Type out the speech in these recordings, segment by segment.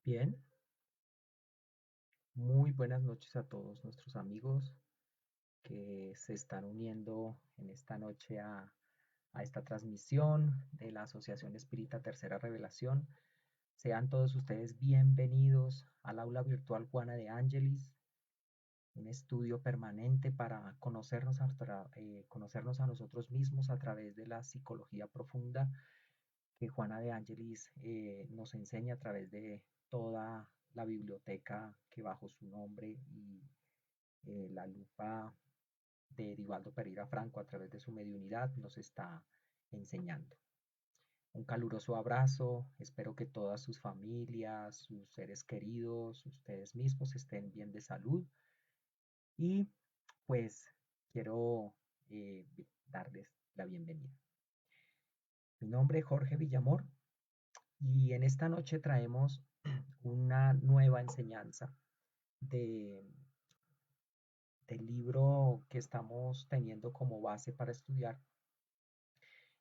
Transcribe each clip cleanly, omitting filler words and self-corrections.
Bien, muy buenas noches a todos nuestros amigos que se están uniendo en esta noche a esta transmisión de la Asociación Espírita Tercera Revelación. Sean todos ustedes bienvenidos al aula virtual Juana de Ángelis, un estudio permanente para conocernos a nosotros mismos a través de la psicología profunda que Juana de Ángelis nos enseña a través de toda la biblioteca que bajo su nombre y la lupa de Edivaldo Pereira Franco a través de su mediunidad nos está enseñando. Un caluroso abrazo, espero que todas sus familias, sus seres queridos, ustedes mismos estén bien de salud y pues quiero darles la bienvenida. Mi nombre es Jorge Villamor y en esta noche traemos una nueva enseñanza de, del libro que estamos teniendo como base para estudiar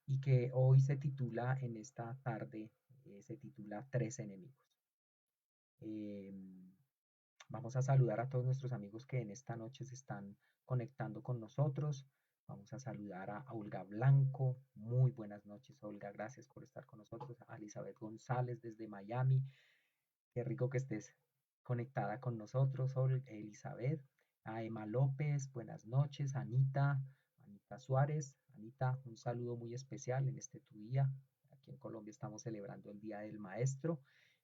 y que hoy se titula en esta tarde, se titula Tres enemigos. Eh, Vamos a saludar a todos nuestros amigos que en esta noche se están conectando con nosotros. Vamos a saludar a Olga Blanco. Muy buenas noches, Olga. Gracias por estar con nosotros. A Elizabeth González desde Miami. Qué rico que estés conectada con nosotros, Elizabeth. A Emma López, buenas noches. Anita Suárez. Anita, un saludo muy especial en este tu día. Aquí en Colombia estamos celebrando el Día del Maestro.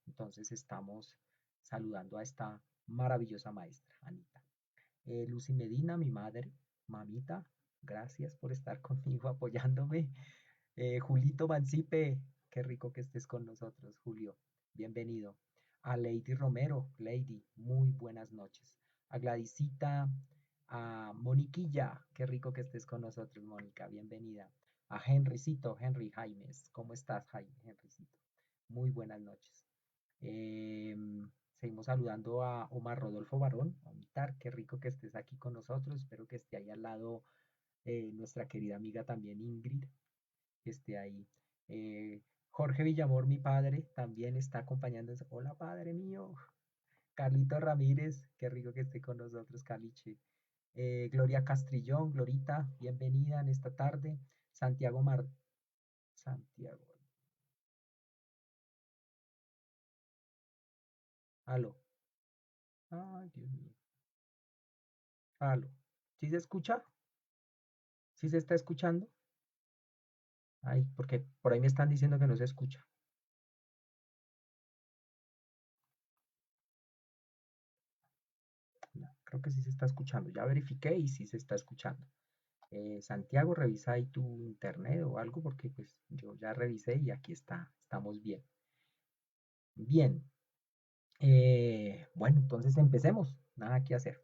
Entonces estamos saludando a esta maravillosa maestra, Anita. Lucy Medina, mi madre, mamita, gracias por estar conmigo apoyándome. Julito Mancipe, qué rico que estés con nosotros, Julio. Bienvenido. A Lady Romero, Lady, muy buenas noches. A Gladysita, a Moniquilla, qué rico que estés con nosotros, Mónica, bienvenida. A Henrycito, Henry Jaimes, ¿cómo estás, Henrycito? Muy buenas noches. Eh, Seguimos saludando a Omar Rodolfo Barón, Omitar, qué rico que estés aquí con nosotros. Espero que esté ahí al lado nuestra querida amiga también Ingrid, que esté ahí. Jorge Villamor, mi padre, también está acompañándonos. Hola, padre mío. Carlito Ramírez, qué rico que esté con nosotros, Caliche. Gloria Castrillón, Glorita, bienvenida en esta tarde. Santiago Mar... Santiago. Aló. Ay, Dios mío. Aló. ¿Sí se escucha? ¿Sí se está escuchando? Ay, porque por ahí me están diciendo que no se escucha. No, creo que sí se está escuchando. Ya verifiqué y sí se está escuchando. Santiago, revisa ahí tu internet o algo porque pues yo ya revisé y aquí está, estamos bien. Bien, bueno, entonces empecemos, nada que hacer.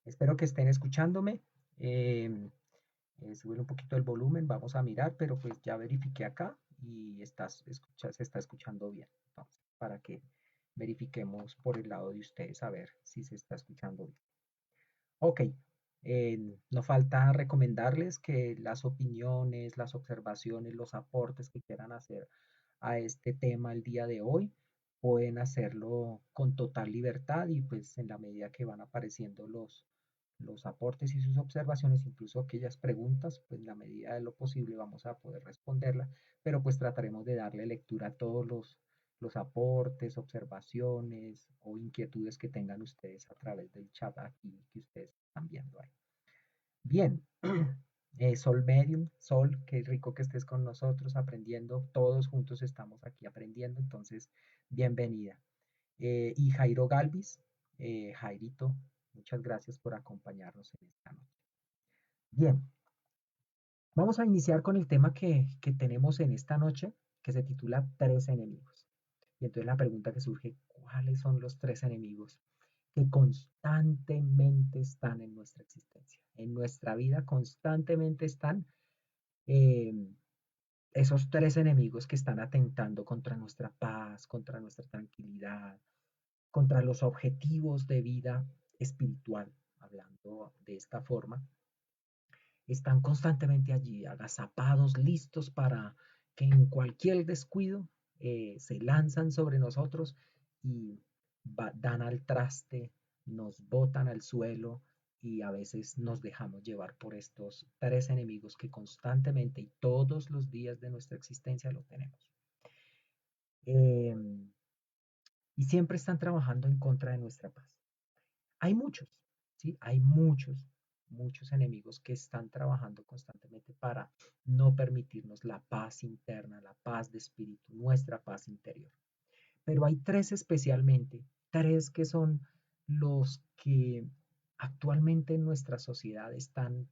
Espero que estén escuchándome. Eh, Subir un poquito el volumen, vamos a mirar, pero pues ya verifiqué acá y se está escuchando bien. Entonces, para que verifiquemos por el lado de ustedes a ver si se está escuchando bien. Ok, no falta recomendarles que las opiniones, las observaciones, los aportes que quieran hacer a este tema el día de hoy, pueden hacerlo con total libertad y pues en la medida que van apareciendo los aportes y sus observaciones, incluso aquellas preguntas, pues en la medida de lo posible vamos a poder responderlas, pero pues trataremos de darle lectura a todos los aportes, observaciones o inquietudes que tengan ustedes a través del chat aquí que ustedes están viendo ahí. Bien, Sol Medium, Sol, qué rico que estés con nosotros aprendiendo, todos juntos estamos aquí aprendiendo, entonces bienvenida. Y Jairo Galvis, Jairito, muchas gracias por acompañarnos en esta noche. Bien, vamos a iniciar con el tema que tenemos en esta noche, que se titula Tres enemigos. Y entonces la pregunta que surge, ¿cuáles son los tres enemigos que constantemente están en nuestra existencia? En nuestra vida constantemente están eh, esos tres enemigos que están atentando contra nuestra paz, contra nuestra tranquilidad, contra los objetivos de vida espiritual, hablando de esta forma, están constantemente allí, agazapados, listos para que en cualquier descuido se lanzan sobre nosotros y dan al traste, nos botan al suelo y a veces nos dejamos llevar por estos tres enemigos que constantemente y todos los días de nuestra existencia lo tenemos. Eh, y siempre están trabajando en contra de nuestra paz. Hay muchos, ¿sí? Hay muchos enemigos que están trabajando constantemente para no permitirnos la paz interna, la paz de espíritu, nuestra paz interior. Pero hay tres especialmente, tres que son los que actualmente en nuestra sociedad están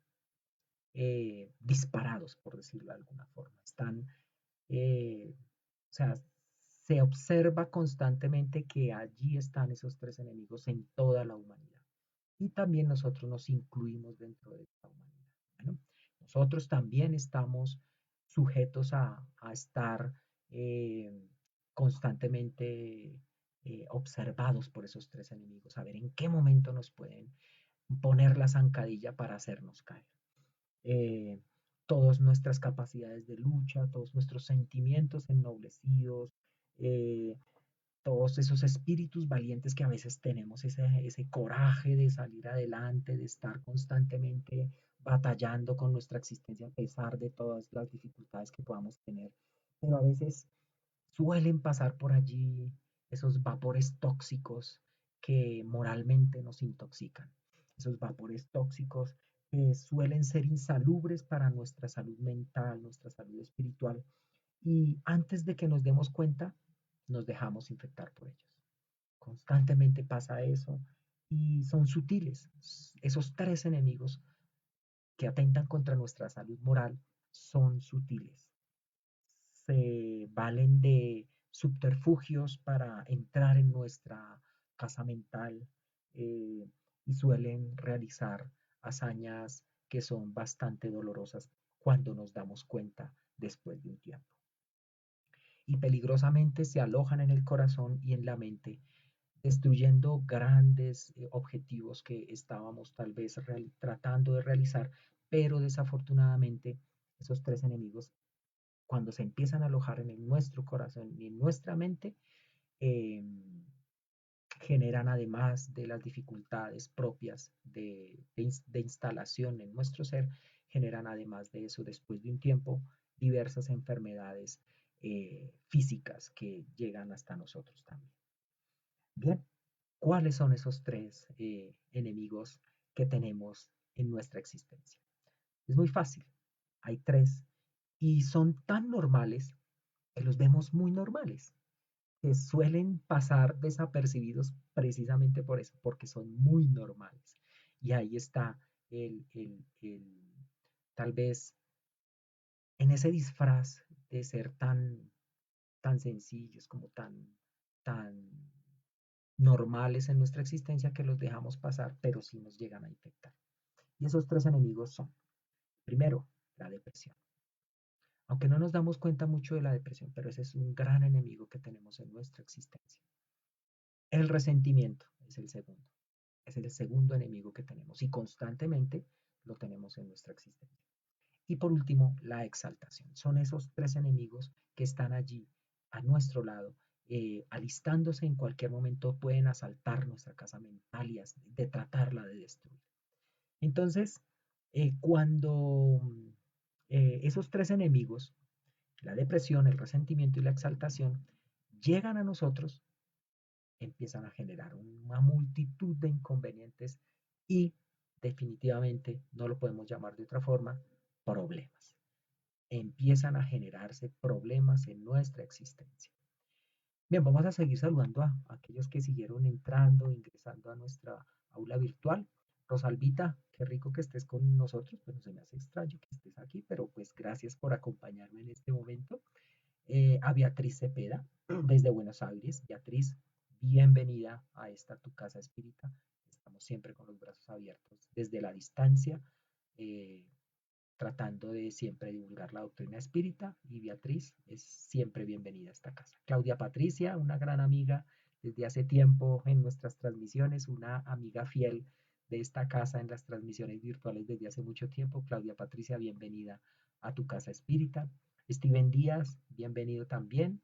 disparados, por decirlo de alguna forma. O sea, se observa constantemente que allí están esos tres enemigos en toda la humanidad. Y también nosotros nos incluimos dentro de esta humanidad. Bueno, nosotros también estamos sujetos a estar eh, constantemente observados por esos tres enemigos, a ver en qué momento nos pueden poner la zancadilla para hacernos caer. Eh, Todas nuestras capacidades de lucha, todos nuestros sentimientos ennoblecidos, eh, todos esos espíritus valientes que a veces tenemos, ese coraje de salir adelante, de estar constantemente batallando con nuestra existencia a pesar de todas las dificultades que podamos tener. Pero a veces suelen pasar por allí esos vapores tóxicos que moralmente nos intoxican, esos vapores tóxicos que suelen ser insalubres para nuestra salud mental, nuestra salud espiritual, y antes de que nos demos cuenta, nos dejamos infectar por ellos. Constantemente pasa eso y son sutiles. Esos tres enemigos que atentan contra nuestra salud moral son sutiles. Se valen de subterfugios para entrar en nuestra casa mental eh, y suelen realizar hazañas que son bastante dolorosas cuando nos damos cuenta después de un tiempo. Y peligrosamente se alojan en el corazón y en la mente, destruyendo grandes objetivos que estábamos tal vez tratando de realizar, pero desafortunadamente esos tres enemigos, cuando se empiezan a alojar en nuestro corazón y en nuestra mente, eh, generan además de las dificultades propias de instalación en nuestro ser, generan además de eso, después de un tiempo, diversas enfermedades físicas que llegan hasta nosotros también. Bien, ¿cuáles son esos tres enemigos que tenemos en nuestra existencia? Es muy fácil, hay tres y son tan normales que los vemos muy normales, que suelen pasar desapercibidos precisamente por eso, porque son muy normales. Y ahí está tal vez en ese disfraz de ser tan sencillos, como tan normales en nuestra existencia que los dejamos pasar, pero sí nos llegan a infectar. Y esos tres enemigos son, primero, la depresión. Aunque no nos damos cuenta mucho de la depresión, pero ese es un gran enemigo que tenemos en nuestra existencia. El resentimiento es el segundo enemigo que tenemos y constantemente lo tenemos en nuestra existencia. Y por último, la exaltación. Son esos tres enemigos que están allí a nuestro lado, alistándose en cualquier momento, pueden asaltar nuestra casa mental y de tratarla de destruir. Entonces, cuando esos tres enemigos, la depresión, el resentimiento y la exaltación, llegan a nosotros, empiezan a generar una multitud de inconvenientes y definitivamente, no lo podemos llamar de otra forma, problemas. Empiezan a generarse problemas en nuestra existencia. Bien, vamos a seguir saludando a aquellos que siguieron entrando, ingresando a nuestra aula virtual. Rosalvita, qué rico que estés con nosotros, pero se me hace extraño que estés aquí, pero pues gracias por acompañarme en este momento. A Beatriz Cepeda, desde Buenos Aires. Beatriz, bienvenida a esta tu casa espírita. Estamos siempre con los brazos abiertos desde la distancia, eh, tratando de siempre divulgar la doctrina espírita, y Beatriz es siempre bienvenida a esta casa. Claudia Patricia, una gran amiga desde hace tiempo en nuestras transmisiones, una amiga fiel de esta casa en las transmisiones virtuales desde hace mucho tiempo. Claudia Patricia, bienvenida a tu casa espírita. Steven Díaz, bienvenido también.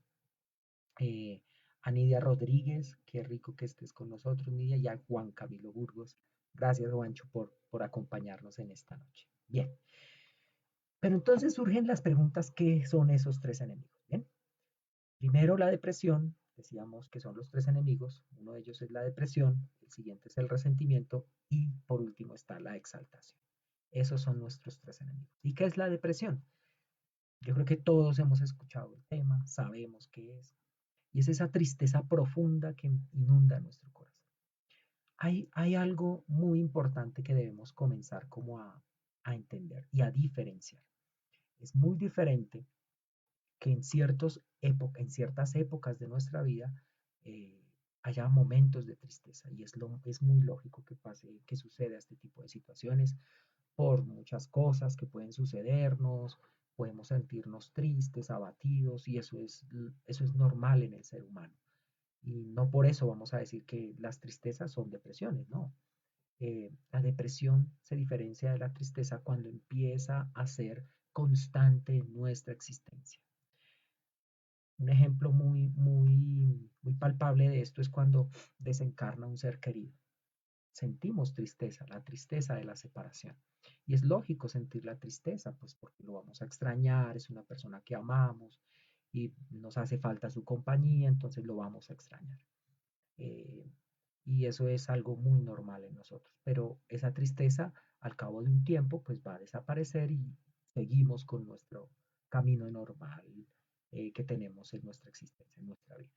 Eh, a Nidia Rodríguez, qué rico que estés con nosotros, Nidia, y a Juan Camilo Burgos. Gracias, Juancho, por acompañarnos en esta noche. Bien, pero entonces surgen las preguntas, ¿qué son esos tres enemigos? Bien, primero la depresión, decíamos que son los tres enemigos, uno de ellos es la depresión, el siguiente es el resentimiento y por último está la exaltación. Esos son nuestros tres enemigos. ¿Y qué es la depresión? Yo creo que todos hemos escuchado el tema, sabemos qué es, y es esa tristeza profunda que inunda nuestro corazón. Hay algo muy importante que debemos comenzar como a entender y a diferenciar. Es muy diferente que en ciertas épocas de nuestra vida eh, haya momentos de tristeza y es muy lógico que pase, que suceda este tipo de situaciones por muchas cosas que pueden sucedernos, podemos sentirnos tristes, abatidos y eso es normal en el ser humano. Y no por eso vamos a decir que las tristezas son depresiones, no. La depresión se diferencia de la tristeza cuando empieza a ser constante en nuestra existencia. Un ejemplo muy palpable de esto es cuando desencarna un ser querido. Sentimos tristeza, la tristeza de la separación. Y es lógico sentir la tristeza, pues porque lo vamos a extrañar, es una persona que amamos y nos hace falta su compañía, entonces lo vamos a extrañar. Eh, y eso es algo muy normal en nosotros. Pero esa tristeza, al cabo de un tiempo, pues va a desaparecer y seguimos con nuestro camino normal que tenemos en nuestra existencia, en nuestra vida.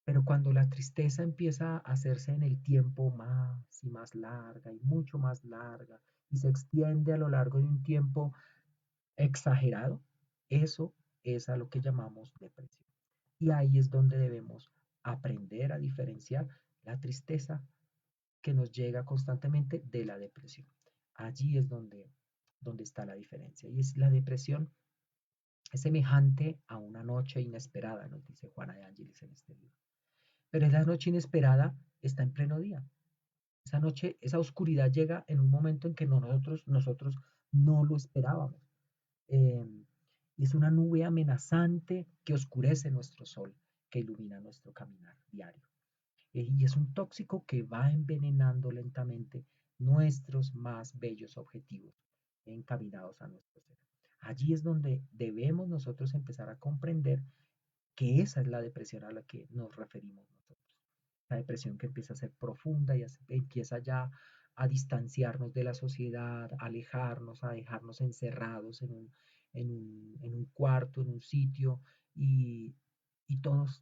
Pero cuando la tristeza empieza a hacerse en el tiempo más y más larga y mucho más larga y se extiende a lo largo de un tiempo exagerado, eso es a lo que llamamos depresión. Y ahí es donde debemos aprender a diferenciar la tristeza que nos llega constantemente de la depresión. Allí es donde está la diferencia. Y es la depresión es semejante a una noche inesperada, nos dice Juana de Ángeles en este libro. Pero esa noche inesperada está en pleno día. Esa noche, esa oscuridad llega en un momento en que nosotros no lo esperábamos. Eh, es una nube amenazante que oscurece nuestro sol, que ilumina nuestro caminar diario. Y es un tóxico que va envenenando lentamente nuestros más bellos objetivos encaminados a nuestro ser. Allí es donde debemos nosotros empezar a comprender que esa es la depresión a la que nos referimos nosotros. La depresión que empieza a ser profunda y empieza ya a distanciarnos de la sociedad, a alejarnos, a dejarnos encerrados en un cuarto, en un sitio, y,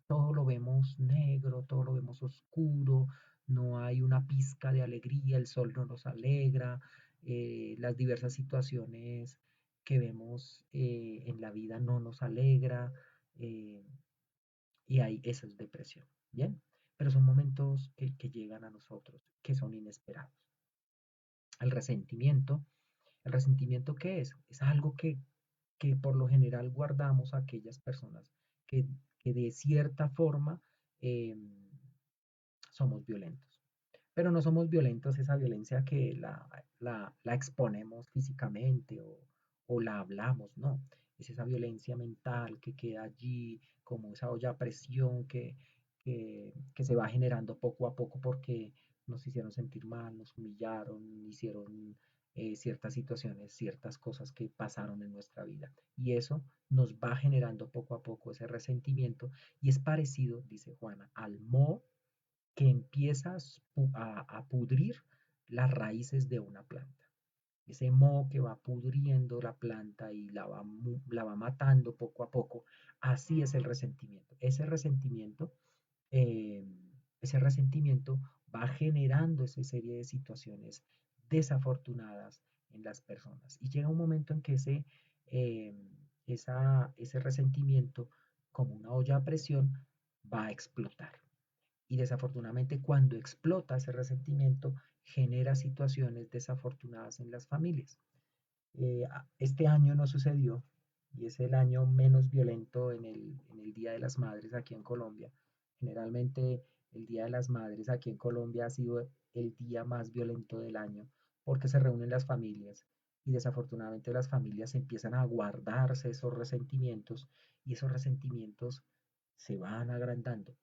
todo lo vemos negro, todo lo vemos oscuro, no hay una pizca de alegría, el sol no nos alegra, las diversas situaciones que vemos en la vida no nos alegra, eh, y ahí esa es depresión, ¿bien? Pero son momentos que llegan a nosotros, que son inesperados. El resentimiento, ¿el resentimiento qué es? Es algo que por lo general guardamos a aquellas personas que, que de cierta forma eh, somos violentos. Pero no somos violentos esa violencia que la exponemos físicamente o la hablamos, no. Es esa violencia mental que queda allí, como esa olla a presión que se va generando poco a poco porque nos hicieron sentir mal, nos humillaron, hicieron ciertas situaciones, ciertas cosas que pasaron en nuestra vida. Y eso nos va generando poco a poco ese resentimiento y es parecido, dice Juana, al moho que empieza a pudrir las raíces de una planta. Ese moho que va pudriendo la planta y la va matando poco a poco, así es el resentimiento. Eh, ese resentimiento va generando esa serie de situaciones desafortunadas en las personas. Y llega un momento en que eh, ese resentimiento, como una olla a presión, va a explotar. Y desafortunadamente cuando explota ese resentimiento genera situaciones desafortunadas en las familias. Este año no sucedió y es el año menos violento en el Día de las Madres aquí en Colombia. Generalmente el Día de las Madres aquí en Colombia ha sido el día más violento del año porque se reúnen las familias y desafortunadamente las familias empiezan a guardarse esos resentimientos y esos resentimientos se van agrandando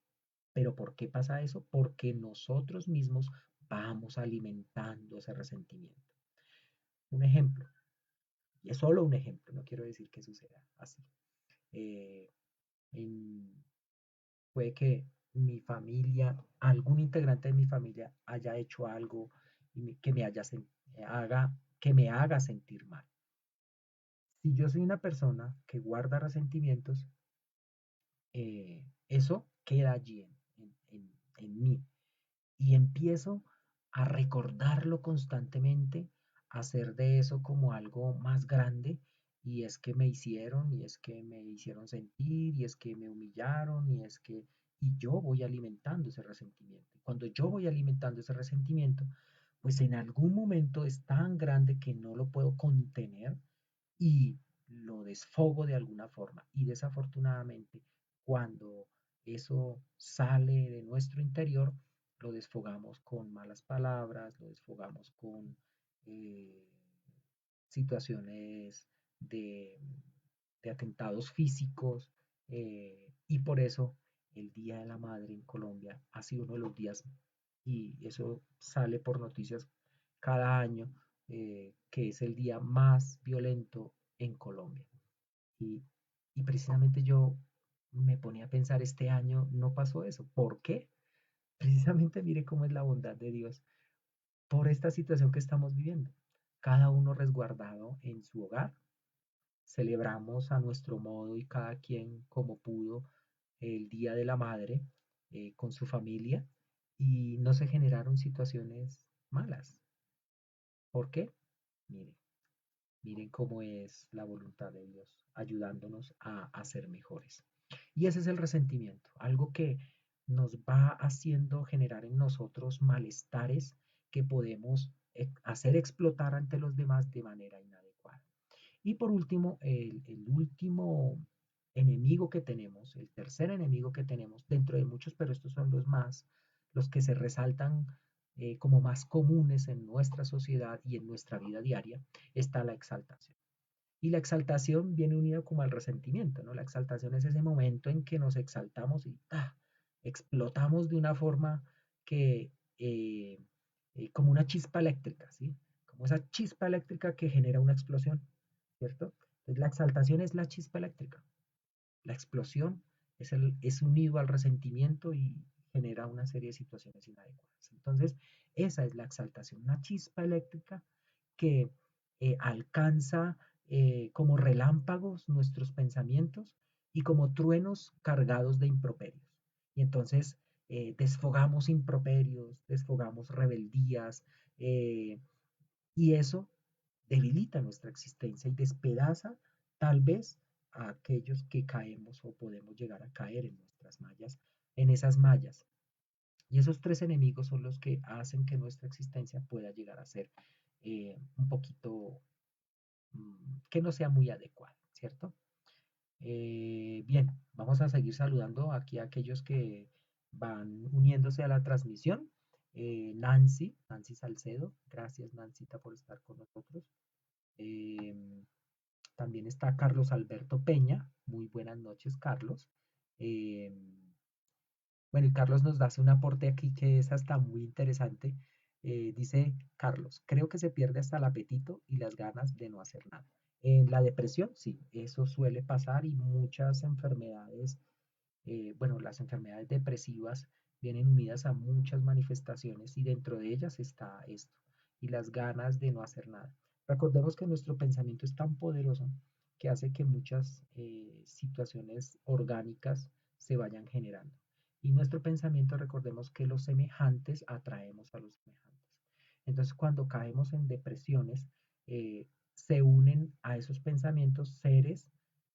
¿Pero por qué pasa eso? Porque nosotros mismos vamos alimentando ese resentimiento. Un ejemplo, y es solo un ejemplo, no quiero decir que suceda así. Eh, en- Puede que mi familia, algún integrante de mi familia haya hecho algo que haga, que me haga sentir mal. Si yo soy una persona que guarda resentimientos, eso queda allí en mí y empiezo a recordarlo constantemente, a hacer de eso como algo más grande y es que me hicieron y es que me hicieron sentir y es que me humillaron y yo voy alimentando ese resentimiento. Cuando yo voy alimentando ese resentimiento, pues en algún momento es tan grande que no lo puedo contener y lo desfogo de alguna forma. Y desafortunadamente, cuando eso sale de nuestro interior, lo desfogamos con malas palabras, lo desfogamos con eh, situaciones de, de atentados físicos y por eso el Día de la Madre en Colombia ha sido uno de los días, y eso sale por noticias cada año, que es el día más violento en Colombia. Y, y precisamente yo me ponía a pensar, este año no pasó eso. ¿Por qué? Precisamente mire cómo es la bondad de Dios por esta situación que estamos viviendo. Cada uno resguardado en su hogar, celebramos a nuestro modo y cada quien como pudo el Día de la Madre con su familia y no se generaron situaciones malas. ¿Por qué? Miren, miren cómo es la voluntad de Dios, ayudándonos a ser mejores. Y ese es el resentimiento, algo que nos va haciendo generar en nosotros malestares que podemos hacer explotar ante los demás de manera inadecuada. Y por último, el último enemigo que tenemos, el tercer enemigo que tenemos, dentro de muchos, pero estos son los que se resaltan como más comunes en nuestra sociedad y en nuestra vida diaria, está la exaltación. Y la exaltación viene unida como al resentimiento, ¿no? La exaltación es ese momento en que nos exaltamos y explotamos de una forma que, como una chispa eléctrica, ¿sí? Como esa chispa eléctrica que genera una explosión, ¿cierto? Entonces la exaltación es la chispa eléctrica. La explosión es unido al resentimiento y genera una serie de situaciones inadecuadas. Entonces, esa es la exaltación, una chispa eléctrica que alcanza como relámpagos nuestros pensamientos y como truenos cargados de improperios. Y entonces desfogamos improperios, desfogamos rebeldías, y eso debilita nuestra existencia y despedaza tal vez a aquellos que caemos o podemos llegar a caer en nuestras mallas, en esas mallas. Y esos tres enemigos son los que hacen que nuestra existencia pueda llegar a ser un poquito que no sea muy adecuada, ¿cierto? Bien, vamos a seguir saludando aquí a aquellos que van uniéndose a la transmisión. Nancy Salcedo, gracias Nancita por estar con nosotros. Eh, También está Carlos Alberto Peña, muy buenas noches Carlos. Eh, bueno, y Carlos nos hace un aporte aquí que es hasta muy interesante. Dice Carlos, creo que se pierde hasta el apetito y las ganas de no hacer nada. En la depresión, sí, eso suele pasar y muchas enfermedades, bueno, las enfermedades depresivas vienen unidas a muchas manifestaciones y dentro de ellas está esto y las ganas de no hacer nada. Recordemos que nuestro pensamiento es tan poderoso que hace que muchas situaciones orgánicas se vayan generando. Y nuestro pensamiento, recordemos que los semejantes atraemos a los semejantes. Entonces, cuando caemos en depresiones, se unen a esos pensamientos seres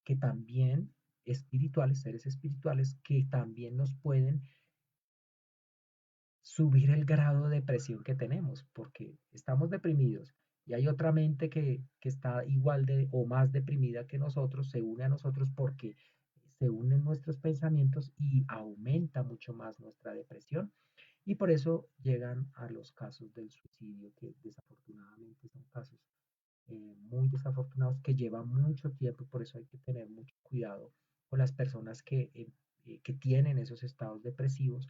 que también espirituales, seres espirituales que también nos pueden subir el grado de depresión que tenemos, porque estamos deprimidos y hay otra mente que está igual de o más deprimida que nosotros, se une a nosotros porque se unen nuestros pensamientos y aumenta mucho más nuestra depresión y por eso llegan a los casos del suicidio, que desafortunadamente son casos muy desafortunados que llevan mucho tiempo, por eso hay que tener mucho cuidado con las personas que que tienen esos estados depresivos,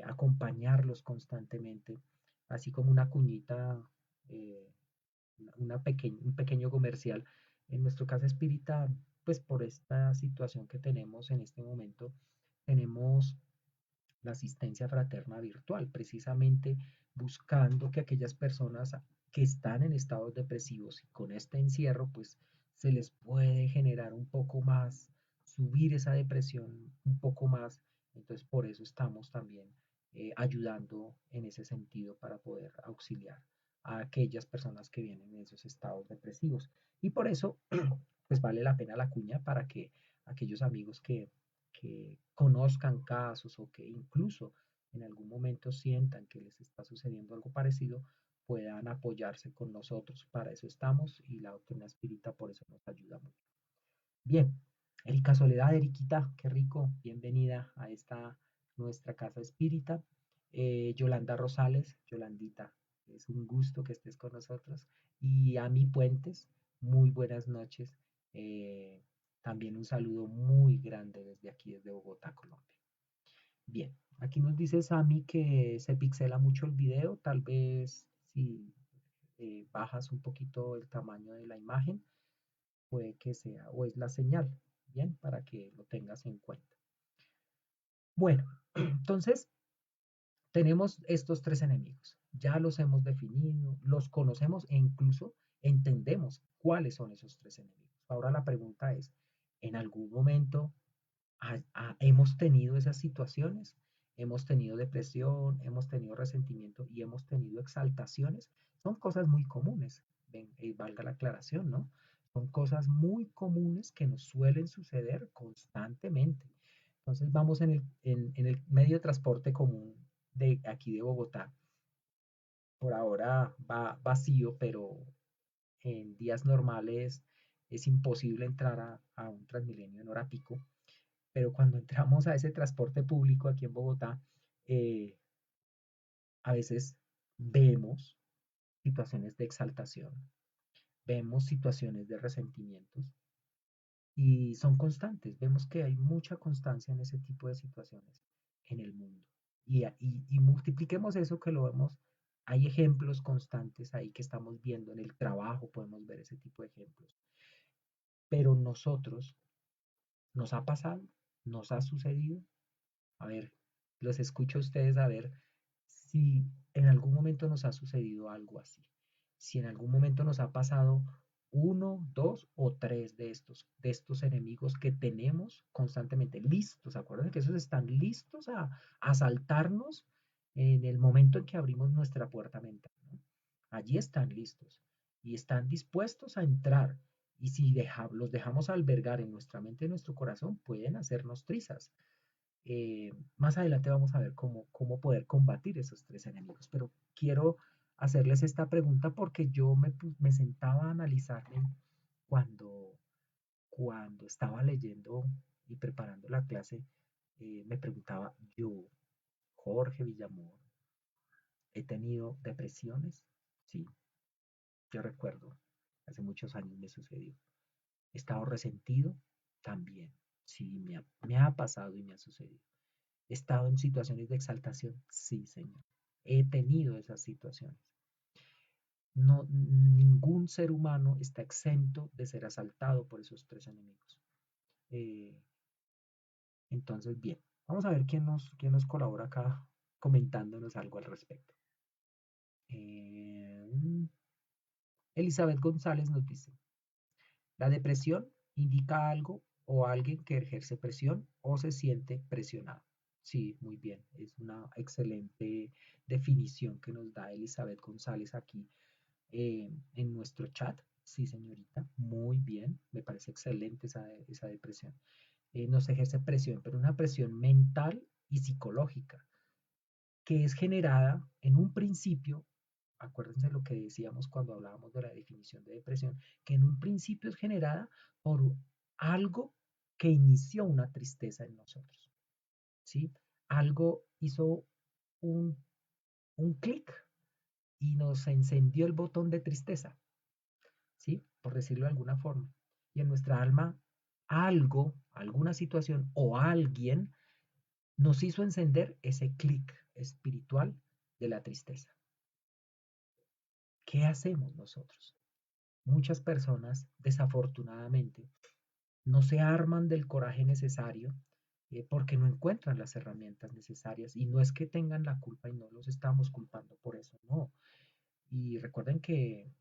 acompañarlos constantemente, así como una cuñita, eh, un pequeño comercial. En nuestro Casa Espírita, pues por esta situación que tenemos en este momento, tenemos la asistencia fraterna virtual, precisamente buscando que aquellas personas que están en estados depresivos y con este encierro, pues se les puede generar un poco más, subir esa depresión un poco más. Entonces, por eso estamos también ayudando en ese sentido para poder auxiliar a aquellas personas que vienen en esos estados depresivos. Y por eso, pues vale la pena la cuña para que aquellos amigos que conozcan casos o que incluso en algún momento sientan que les está sucediendo algo parecido, puedan apoyarse con nosotros. Para eso estamos y la doctrina espírita por eso nos ayuda mucho. Bien, Erika Soledad, Eriquita, qué rico, bienvenida a esta nuestra casa espírita. Yolanda Rosales, Yolandita, es un gusto que estés con nosotros. Y Ami Puentes, muy buenas noches. Eh, También un saludo muy grande desde aquí, desde Bogotá, Colombia. Bien, aquí nos dice Sami que se pixela mucho el video, tal vez si bajas un poquito el tamaño de la imagen, puede que sea, o es la señal, bien, para que lo tengas en cuenta. Bueno, entonces tenemos estos tres enemigos, ya los hemos definido, los conocemos e incluso entendemos cuáles son esos tres enemigos. Ahora la pregunta es, ¿en algún momento hemos tenido esas situaciones? Hemos tenido depresión, hemos tenido resentimiento y hemos tenido exaltaciones. Son cosas muy comunes, ven, valga la aclaración, ¿no? Son cosas muy comunes que nos suelen suceder constantemente. Entonces vamos en el medio de transporte común de aquí de Bogotá. Por ahora va vacío, pero en días normales es imposible entrar a un Transmilenio en hora pico. Pero cuando entramos a ese transporte público aquí en Bogotá, eh, a veces vemos situaciones de exaltación, vemos situaciones de resentimientos y son constantes. Vemos que hay mucha constancia en ese tipo de situaciones en el mundo. Y multipliquemos eso que lo vemos. Hay ejemplos constantes ahí que estamos viendo en el trabajo, podemos ver ese tipo de ejemplos. Pero nosotros, ¿nos ha pasado? ¿Nos ha sucedido? A ver, los escucho a ustedes a ver si en algún momento nos ha sucedido algo así. Si en algún momento nos ha pasado uno, dos o tres de estos enemigos que tenemos constantemente listos. Acuérdense que esos están listos a asaltarnos en el momento en que abrimos nuestra puerta mental, ¿no? Allí están listos y están dispuestos a entrar. Y si los dejamos albergar en nuestra mente y en nuestro corazón, pueden hacernos trizas. Más adelante vamos a ver cómo poder combatir esos tres enemigos, pero quiero hacerles esta pregunta porque yo me sentaba a analizarme cuando, cuando estaba leyendo y preparando la clase, me preguntaba yo, Jorge Villamor, ¿he tenido depresiones? Sí, yo recuerdo, hace muchos años me sucedió. ¿He estado resentido? También, sí, me ha pasado y me ha sucedido. ¿He estado en situaciones de exaltación? Sí, Señor. He tenido esas situaciones. No, ningún ser humano está exento de ser asaltado por esos tres enemigos. Eh, entonces, bien, vamos a ver quién nos colabora acá comentándonos algo al respecto. Eh, Elizabeth González nos dice, la depresión indica algo o alguien que ejerce presión o se siente presionado. Sí, muy bien. Es una excelente definición que nos da Elizabeth González aquí en nuestro chat. Sí, señorita, muy bien. Me parece excelente esa depresión. Nos ejerce presión, pero una presión mental y psicológica que es generada en un principio, acuérdense lo que decíamos cuando hablábamos de la definición de depresión, que en un principio es generada por algo que inició una tristeza en nosotros, ¿sí? Algo hizo un, un clic y nos encendió el botón de tristeza, ¿sí? Por decirlo de alguna forma. Y en nuestra alma algo, alguna situación o alguien nos hizo encender ese clic espiritual de la tristeza. ¿Qué hacemos nosotros? Muchas personas, desafortunadamente, no se arman del coraje necesario porque no encuentran las herramientas necesarias y no es que tengan la culpa y no los estamos culpando por eso, no. Y recuerden que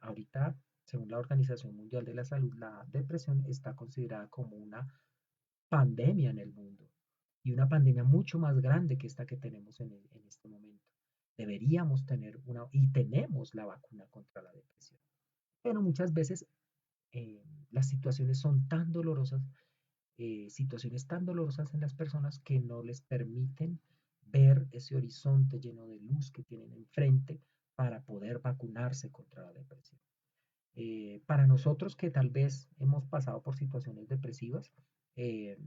ahorita, según la Organización Mundial de la Salud, la depresión está considerada como una pandemia en el mundo y una pandemia mucho más grande que esta que tenemos en este momento. Deberíamos tener una, y tenemos la vacuna contra la depresión, pero muchas veces las situaciones tan dolorosas en las personas que no les permiten ver ese horizonte lleno de luz que tienen enfrente para poder vacunarse contra la depresión. Para nosotros que tal vez hemos pasado por situaciones depresivas, eh,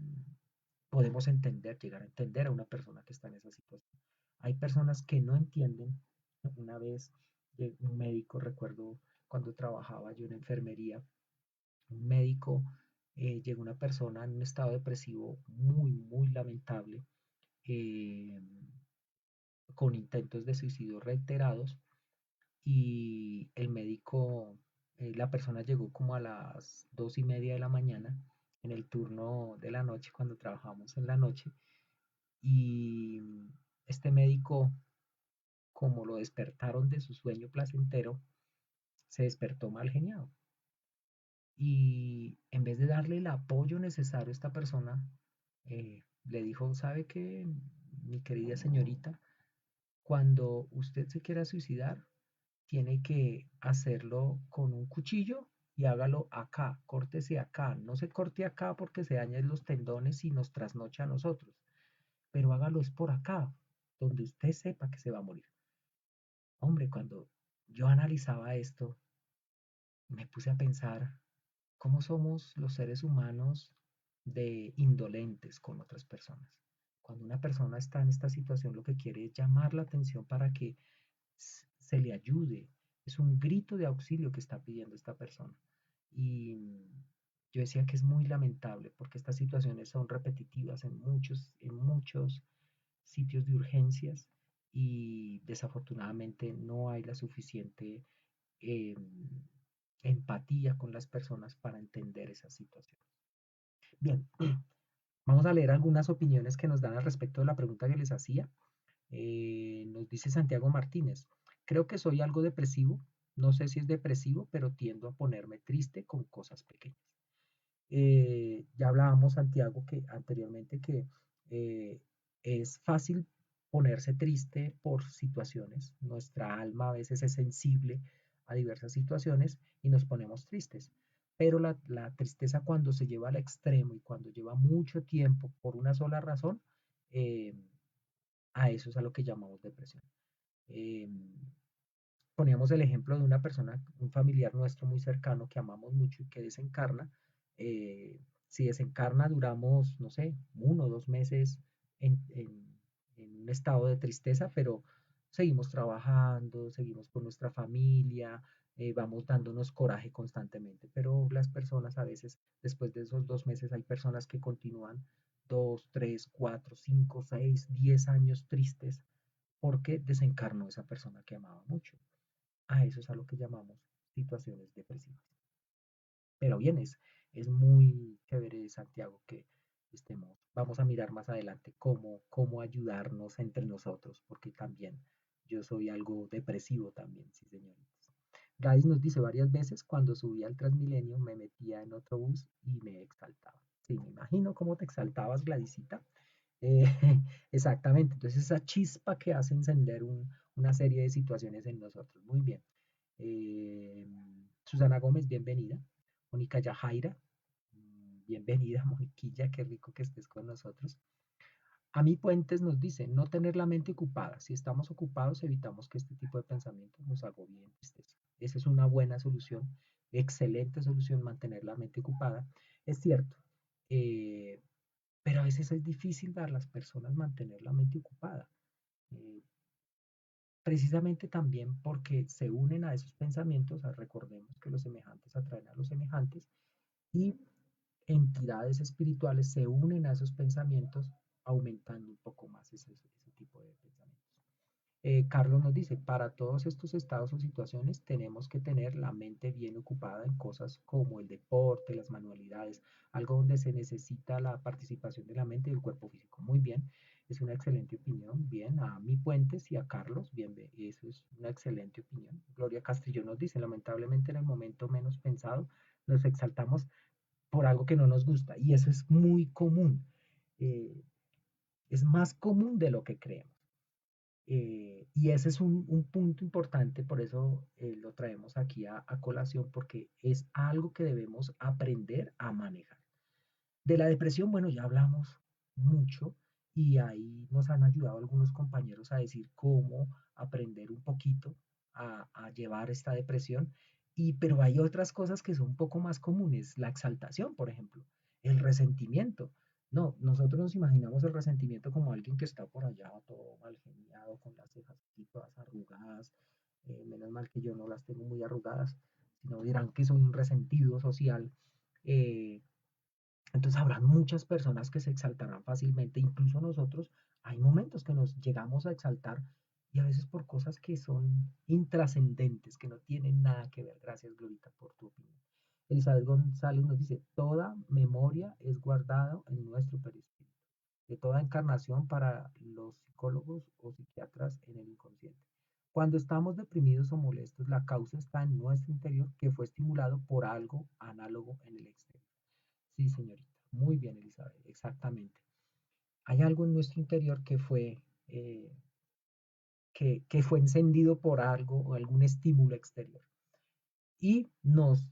podemos entender, llegar a entender a una persona que está en esa situación. Hay personas que no entienden. Una vez un médico, recuerdo cuando trabajaba yo en enfermería, un médico, llegó una persona en un estado depresivo muy, muy lamentable, eh, con intentos de suicidio reiterados, y el médico, la persona llegó como a las 2:30 de la mañana, en el turno de la noche, cuando trabajamos en la noche, y este médico, como lo despertaron de su sueño placentero, se despertó mal geniado. Y en vez de darle el apoyo necesario a esta persona, le dijo, ¿sabe qué, mi querida señorita? Cuando usted se quiera suicidar, tiene que hacerlo con un cuchillo y hágalo acá, córtese acá. No se corte acá porque se dañan los tendones y nos trasnocha a nosotros, pero hágalo es por acá, donde usted sepa que se va a morir. Hombre, cuando yo analizaba esto, me puse a pensar cómo somos los seres humanos de indolentes con otras personas. Cuando una persona está en esta situación, lo que quiere es llamar la atención para que se le ayude. Es un grito de auxilio que está pidiendo esta persona. Y yo decía que es muy lamentable porque estas situaciones son repetitivas en muchos sitios de urgencias y desafortunadamente no hay la suficiente eh, empatía con las personas para entender esa situación. Bien, vamos a leer algunas opiniones que nos dan al respecto de la pregunta que les hacía. Nos dice Santiago Martínez, creo que soy algo depresivo, no sé si es depresivo, pero tiendo a ponerme triste con cosas pequeñas. Ya hablábamos, Santiago, que anteriormente que eh, es fácil ponerse triste por situaciones. Nuestra alma a veces es sensible a diversas situaciones y nos ponemos tristes. Pero la tristeza cuando se lleva al extremo y cuando lleva mucho tiempo por una sola razón, eh, a eso es a lo que llamamos depresión. Eh, Poníamos el ejemplo de una persona, un familiar nuestro muy cercano que amamos mucho y que desencarna. Si desencarna, duramos, no sé, 1 o 2 meses en un estado de tristeza, pero seguimos trabajando, seguimos con nuestra familia, vamos dándonos coraje constantemente. Pero las personas a veces, después de esos 2 meses, hay personas que continúan 2, 3, 4, 5, 6, 10 años tristes porque desencarnó esa persona que amaba mucho. A eso es a lo que llamamos situaciones depresivas. Pero bien, es muy chévere, Santiago, que vamos a mirar más adelante cómo ayudarnos entre nosotros, porque también yo soy algo depresivo también, sí, señoritas. Gladys nos dice varias veces, cuando subía al Transmilenio me metía en otro bus y me exaltaba. Sí, me imagino cómo te exaltabas, Gladysita. Eh, exactamente, entonces esa chispa que hace encender una serie de situaciones en nosotros. Muy bien. Eh, Susana Gómez, bienvenida. Mónica Yajaira, bienvenida, Moniquilla, qué rico que estés con nosotros. A mí Puentes nos dice, no tener la mente ocupada. Si estamos ocupados, evitamos que este tipo de pensamientos nos agobien. Tristeza. Esa es una buena solución, excelente solución, mantener la mente ocupada. Es cierto, eh, pero a veces es difícil para las personas mantener la mente ocupada. Eh, Precisamente también porque se unen a esos pensamientos, recordemos que los semejantes atraen a los semejantes, y entidades espirituales se unen a esos pensamientos, aumentando un poco más ese tipo de pensamientos. Carlos nos dice, para todos estos estados o situaciones tenemos que tener la mente bien ocupada en cosas como el deporte, las manualidades, algo donde se necesita la participación de la mente y el cuerpo físico. Muy bien, es una excelente opinión. Bien, a mi Puentes y a Carlos, bien, eso es una excelente opinión. Gloria Castillo nos dice, lamentablemente en el momento menos pensado nos exaltamos por algo que no nos gusta y eso es muy común. Eh, es más común de lo que creemos. Y ese es un punto importante, por eso lo traemos aquí a colación, porque es algo que debemos aprender a manejar. De la depresión, bueno, ya hablamos mucho y ahí nos han ayudado algunos compañeros a decir cómo aprender un poquito a llevar esta depresión. Pero hay otras cosas que son un poco más comunes, la exaltación, por ejemplo, el resentimiento. No, nosotros nos imaginamos el resentimiento como alguien que está por allá todo mal geniado, con las cejas así todas arrugadas. Menos mal que yo no las tengo muy arrugadas, sino dirán que soy un resentido social. Eh, entonces habrá muchas personas que se exaltarán fácilmente, incluso nosotros hay momentos que nos llegamos a exaltar y a veces por cosas que son intrascendentes, que no tienen nada que ver. Gracias, Glorita, por tu opinión. Elizabeth González nos dice, toda memoria es guardada en nuestro perispíritu, de toda encarnación para los psicólogos o psiquiatras en el inconsciente. Cuando estamos deprimidos o molestos, la causa está en nuestro interior que fue estimulado por algo análogo en el exterior. Sí, señorita. Muy bien, Elizabeth, exactamente. Hay algo en nuestro interior eh, que fue encendido por algo o algún estímulo exterior y nos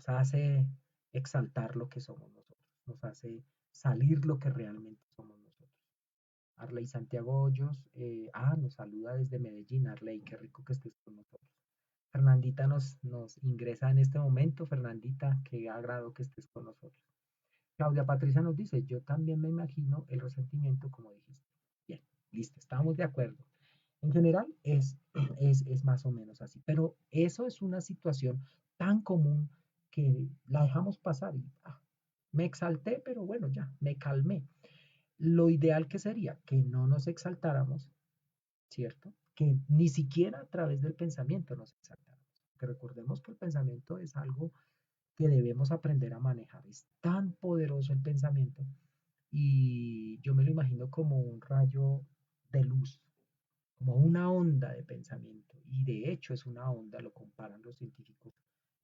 hace exaltar lo que somos nosotros, nos hace salir lo que realmente somos nosotros. Arley Santiago Hoyos, nos saluda desde Medellín. Arley, qué rico que estés con nosotros. Fernandita nos ingresa en este momento. Fernandita, qué agrado que estés con nosotros. Claudia Patricia nos dice, yo también me imagino el resentimiento como dijiste. Bien, listo, estamos de acuerdo. En general es más o menos así, pero eso es una situación tan común que la dejamos pasar y me exalté, pero bueno, ya, me calmé. Lo ideal que sería que no nos exaltáramos, ¿cierto? Que ni siquiera a través del pensamiento nos exaltáramos. Que recordemos que el pensamiento es algo que debemos aprender a manejar. Es tan poderoso el pensamiento y yo me lo imagino como un rayo de luz, como una onda de pensamiento. Y de hecho es una onda, lo comparan los científicos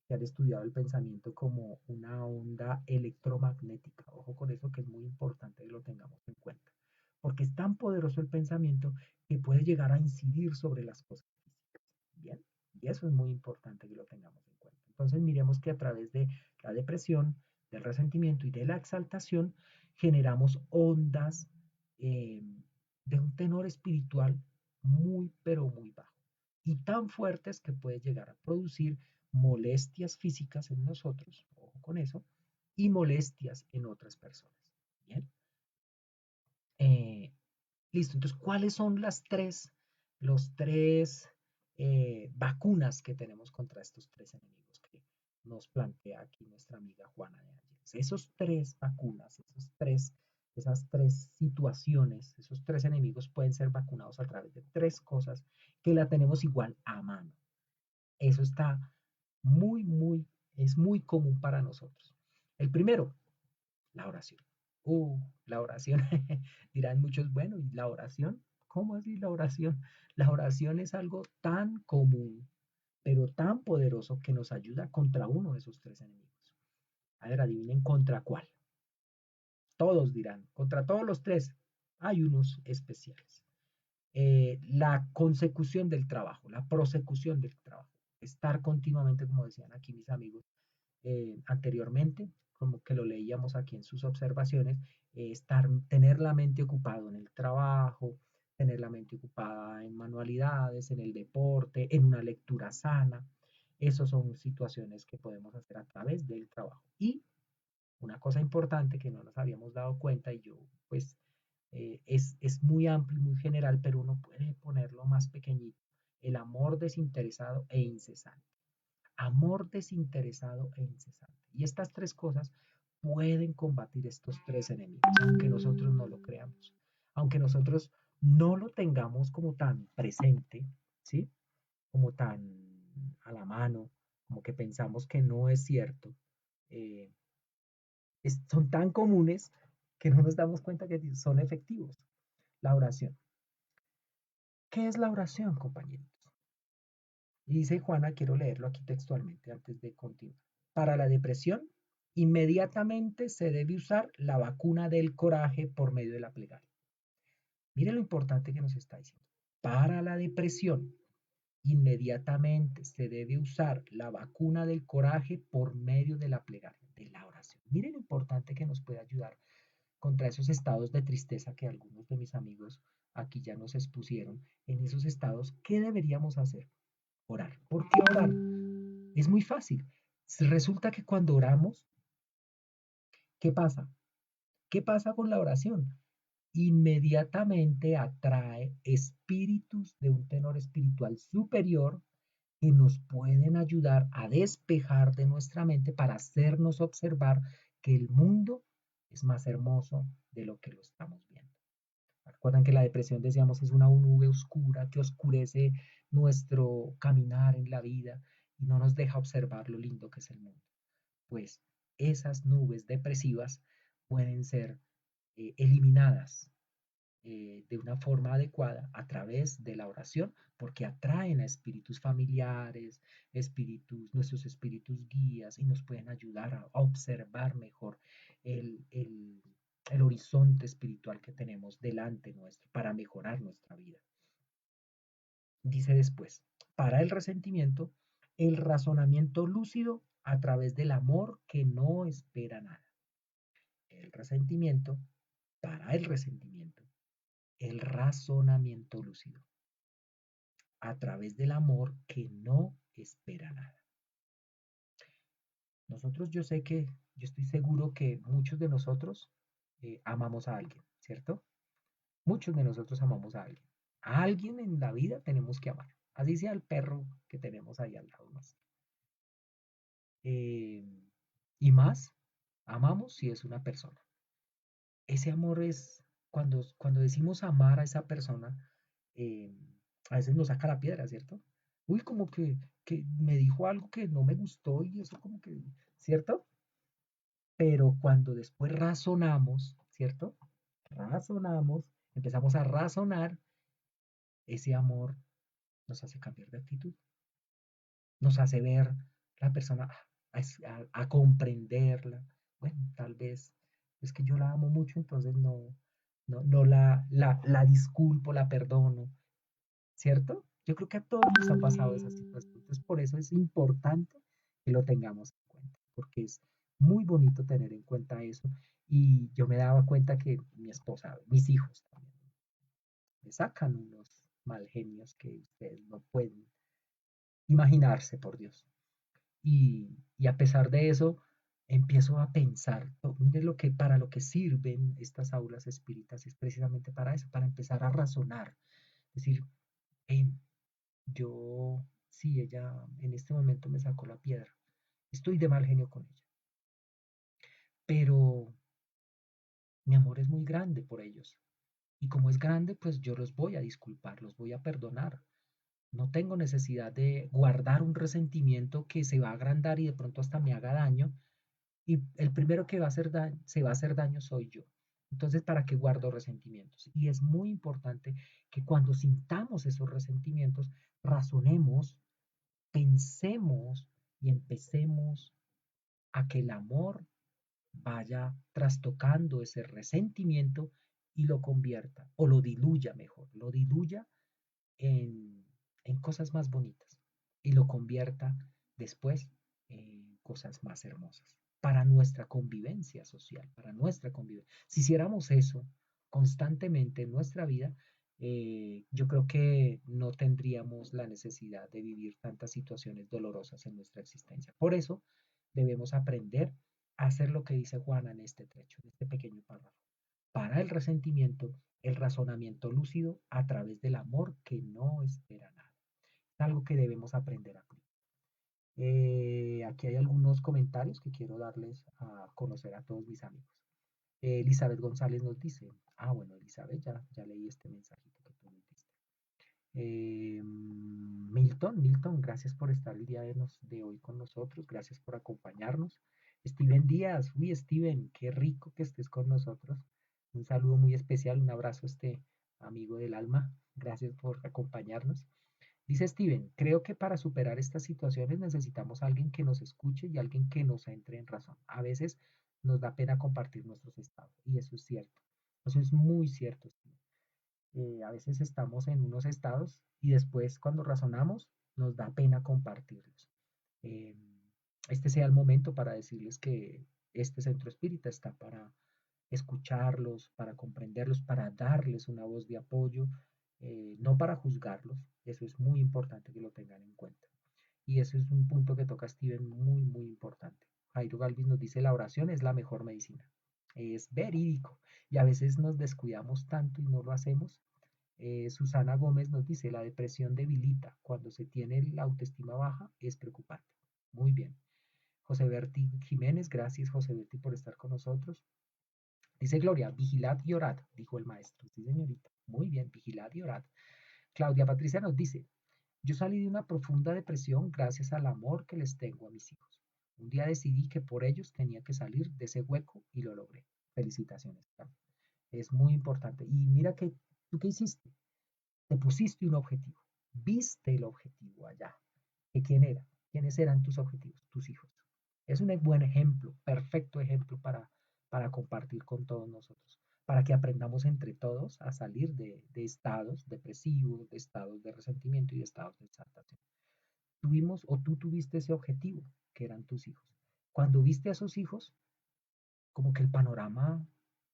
que han estudiado el pensamiento como una onda electromagnética. Ojo con eso que es muy importante que lo tengamos en cuenta. Porque es tan poderoso el pensamiento que puede llegar a incidir sobre las cosas físicas. Bien, y eso es muy importante que lo tengamos en cuenta. Entonces miremos que a través de la depresión, del resentimiento y de la exaltación, generamos ondas eh, de un tenor espiritual muy, pero muy bajo. Y tan fuertes que puede llegar a producir molestias físicas en nosotros, ojo con eso, y molestias en otras personas. Bien. Eh, Listo. Entonces, ¿cuáles son los tres vacunas que tenemos contra estos tres enemigos que nos plantea aquí nuestra amiga Juana de Ángeles? Esos tres vacunas, esas tres situaciones, esos tres enemigos pueden ser vacunados a través de tres cosas que la tenemos igual a mano. Eso está es muy común para nosotros. El primero, la oración. La oración, dirán muchos, bueno, ¿y la oración? ¿Cómo así la oración? La oración es algo tan común, pero tan poderoso que nos ayuda contra uno de esos tres enemigos. A ver, adivinen contra cuál. Todos dirán, contra todos los tres hay unos especiales. La consecución del trabajo, la prosecución del trabajo, estar continuamente, como decían aquí mis amigos anteriormente, como que lo leíamos aquí en sus observaciones, tener la mente ocupado en el trabajo, tener la mente ocupada en manualidades, en el deporte, en una lectura sana. Esas son situaciones que podemos hacer a través del trabajo. Y una cosa importante que no nos habíamos dado cuenta y yo pues es muy amplio y muy general, pero uno puede ponerlo más pequeñito. El amor desinteresado e incesante. Amor desinteresado e incesante. Y estas tres cosas pueden combatir estos tres enemigos, aunque nosotros no lo creamos, aunque nosotros no lo tengamos como tan presente, ¿sí? Como tan a la mano, como que pensamos que no es cierto. eh, Son tan comunes que no nos damos cuenta que son efectivos. La oración. ¿Qué es la oración, compañeritos? Y dice Juana, quiero leerlo aquí textualmente antes de continuar. Para la depresión, inmediatamente se debe usar la vacuna del coraje por medio de la plegaria. Mire lo importante que nos está diciendo. Para la depresión, inmediatamente se debe usar la vacuna del coraje por medio de la plegaria, de la oración. Mire lo importante que nos puede ayudar contra esos estados de tristeza que algunos de mis amigos aquí ya nos expusieron. En esos estados, ¿qué deberíamos hacer? Orar. ¿Por qué orar? Es muy fácil. Resulta que cuando oramos, ¿qué pasa? ¿Qué pasa con la oración? Inmediatamente atrae espíritus de un tenor espiritual superior que nos pueden ayudar a despejar de nuestra mente para hacernos observar que el mundo es más hermoso de lo que lo estamos viendo. Recuerdan que la depresión, decíamos, es una nube oscura que oscurece nuestro caminar en la vida y no nos deja observar lo lindo que es el mundo. Pues esas nubes depresivas pueden ser eliminadas de una forma adecuada a través de la oración, porque atraen a espíritus familiares, nuestros espíritus guías y nos pueden ayudar a observar mejor el, el, el horizonte espiritual que tenemos delante nuestro para mejorar nuestra vida. Dice después, para el resentimiento, el razonamiento lúcido a través del amor que no espera nada. El resentimiento, para el resentimiento, el razonamiento lúcido a través del amor que no espera nada. Nosotros, yo estoy seguro que muchos de nosotros amamos a alguien, ¿cierto? Muchos de nosotros amamos a alguien. A alguien en la vida tenemos que amar. Así sea el perro que tenemos ahí al lado nuestro. Eh, y más, amamos si es una persona. Ese amor es, cuando decimos amar a esa persona, eh, a veces nos saca la piedra, ¿cierto? Uy, como que me dijo algo que no me gustó y eso como que, ¿cierto? Pero cuando después razonamos, ¿cierto? Razonamos, empezamos a razonar, ese amor nos hace cambiar de actitud, nos hace ver la persona, a comprenderla. Bueno, tal vez es que yo la amo mucho, entonces no la disculpo, la perdono, ¿cierto? Yo creo que a todos nos ha pasado esa situación. Entonces, por eso es importante que lo tengamos en cuenta, porque es muy bonito tener en cuenta eso. Y yo me daba cuenta que mi esposa, mis hijos también, me sacan unos mal genios que ustedes no pueden imaginarse, por Dios. Y a pesar de eso, empiezo a pensar, mire lo que para lo que sirven estas aulas espíritas, es precisamente para eso, para empezar a razonar. Es decir, ven, yo, sí, ella en este momento me sacó la piedra, estoy de mal genio con ella, pero mi amor es muy grande por ellos. Y como es grande, pues yo los voy a disculpar, los voy a perdonar. No tengo necesidad de guardar un resentimiento que se va a agrandar y de pronto hasta me haga daño. Y el primero que va a hacer se va a hacer daño soy yo. Entonces, ¿para qué guardo resentimientos? Y es muy importante que cuando sintamos esos resentimientos, razonemos, pensemos y empecemos a que el amor vaya trastocando ese resentimiento y lo convierta, o lo diluya mejor, lo diluya en cosas más bonitas y lo convierta después en cosas más hermosas para nuestra convivencia social, para nuestra convivencia. Si hiciéramos eso constantemente en nuestra vida, yo creo que no tendríamos la necesidad de vivir tantas situaciones dolorosas en nuestra existencia. Por eso debemos aprender a hacer lo que dice Juana en este trecho, en este pequeño párrafo. Para el resentimiento, el razonamiento lúcido a través del amor que no espera nada. Es algo que debemos aprender a aplicar. Aquí hay algunos comentarios que quiero darles a conocer a todos mis amigos. Elizabeth González nos dice, bueno, Elizabeth, ya leí este mensajito que tú nos diste. Milton, gracias por estar el día de hoy con nosotros, gracias por acompañarnos. Steven Díaz, uy Steven, qué rico que estés con nosotros. Un saludo muy especial, un abrazo a este amigo del alma, gracias por acompañarnos. Dice Steven, creo que para superar estas situaciones necesitamos a alguien que nos escuche y alguien que nos entre en razón. A veces nos da pena compartir nuestros estados y eso es cierto. Eso es muy cierto, Steven. A veces estamos en unos estados y después cuando razonamos nos da pena compartirlos. Eh, este sea el momento para decirles que este centro espírita está para escucharlos, para comprenderlos, para darles una voz de apoyo, no para juzgarlos. Eso es muy importante que lo tengan en cuenta. Y eso es un punto que toca Steven muy, muy importante. Jairo Galvis nos dice, la oración es la mejor medicina. Es verídico. Y a veces nos descuidamos tanto y no lo hacemos. Susana Gómez nos dice, la depresión debilita. Cuando se tiene la autoestima baja es preocupante. Muy bien. José Berti Jiménez, gracias José Berti por estar con nosotros. Dice Gloria, vigilad y orad, dijo el maestro. Sí, señorita. Muy bien, vigilad y orad. Claudia Patricia nos dice, yo salí de una profunda depresión gracias al amor que les tengo a mis hijos. Un día decidí que por ellos tenía que salir de ese hueco y lo logré. Felicitaciones. Es muy importante. Y mira que, ¿tú qué hiciste? Te pusiste un objetivo. Viste el objetivo allá. ¿De quién era? ¿Quiénes eran tus objetivos? Tus hijos. Es un buen ejemplo, perfecto ejemplo para compartir con todos nosotros, para que aprendamos entre todos a salir de estados depresivos, de estados de resentimiento y de estados de exaltación. Tuvimos o tú tuviste ese objetivo, que eran tus hijos. Cuando viste a esos hijos, como que el panorama,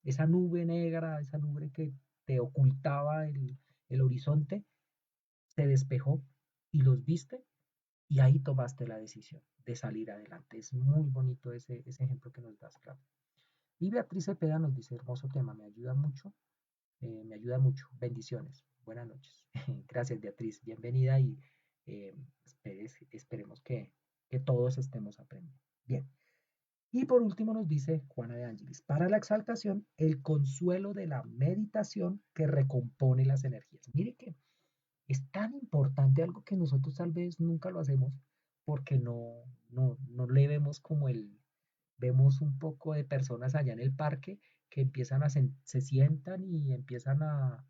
esa nube negra, esa nube que te ocultaba el horizonte, se despejó y los viste y ahí tomaste la decisión de salir adelante. Es muy bonito ese ejemplo que nos das, Claudia. Y Beatriz Cepeda nos dice, hermoso tema, me ayuda mucho. Bendiciones, buenas noches. Gracias, Beatriz, bienvenida y eh, esperemos que todos estemos aprendiendo. Bien. Y por último nos dice Juana de Ángeles, para la exaltación, el consuelo de la meditación que recompone las energías. Mire que es tan importante algo que nosotros tal vez nunca lo hacemos porque no le vemos como vemos un poco de personas allá en el parque que empiezan se sientan y empiezan a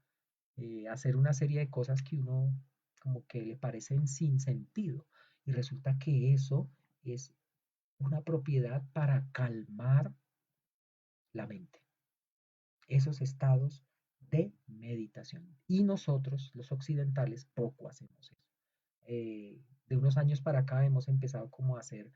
hacer una serie de cosas que uno como que le parecen sin sentido. Y resulta que eso es una propiedad para calmar la mente, esos estados de meditación. Y nosotros, los occidentales, poco hacemos eso. De unos años para acá hemos empezado como a hacer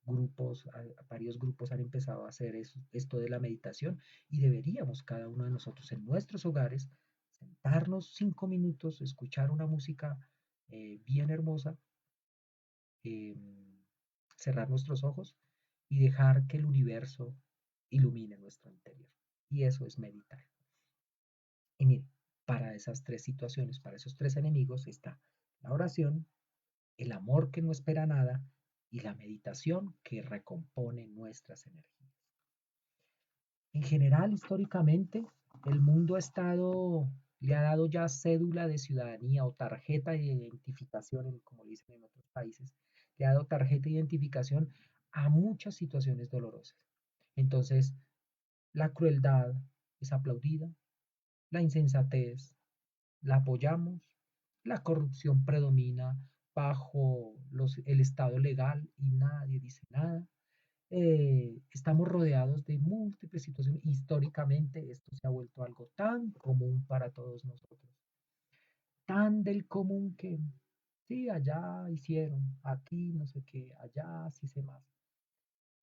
grupos, varios grupos han empezado a hacer esto de la meditación y deberíamos cada uno de nosotros en nuestros hogares sentarnos 5 minutos, escuchar una música bien hermosa, eh, cerrar nuestros ojos y dejar que el universo ilumine nuestro interior. Y eso es meditar. Y mire, para esas tres situaciones, para esos tres enemigos está la oración, el amor que no espera nada y la meditación que recompone nuestras energías. En general, históricamente, el mundo le ha dado ya cédula de ciudadanía o tarjeta de identificación, como le dicen en otros países, le ha dado tarjeta de identificación a muchas situaciones dolorosas. Entonces, la crueldad es aplaudida, la insensatez la apoyamos, la corrupción predomina bajo el Estado legal y nadie dice nada. Estamos rodeados de múltiples situaciones. Históricamente esto se ha vuelto algo tan común para todos nosotros, tan del común que sí, allá hicieron, aquí no sé qué, allá sí se más.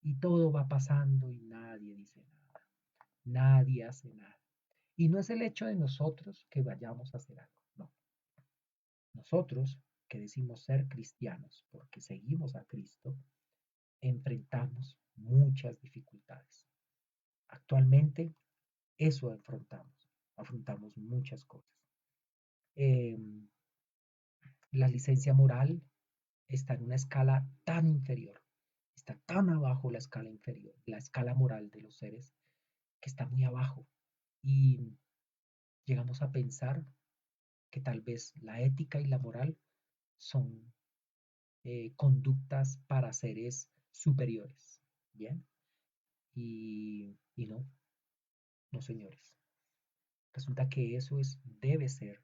Y todo va pasando y nadie dice nada, nadie hace nada. Y no es el hecho de nosotros que vayamos a hacer algo, no. Nosotros que decimos ser cristianos porque seguimos a Cristo, enfrentamos muchas dificultades. Actualmente eso afrontamos muchas cosas. Eh, la licencia moral está en una escala tan inferior, está tan abajo la escala inferior, la escala moral de los seres, que está muy abajo. Y llegamos a pensar que tal vez la ética y la moral son conductas para seres superiores. ¿Bien? Y no, no señores. Resulta que eso debe ser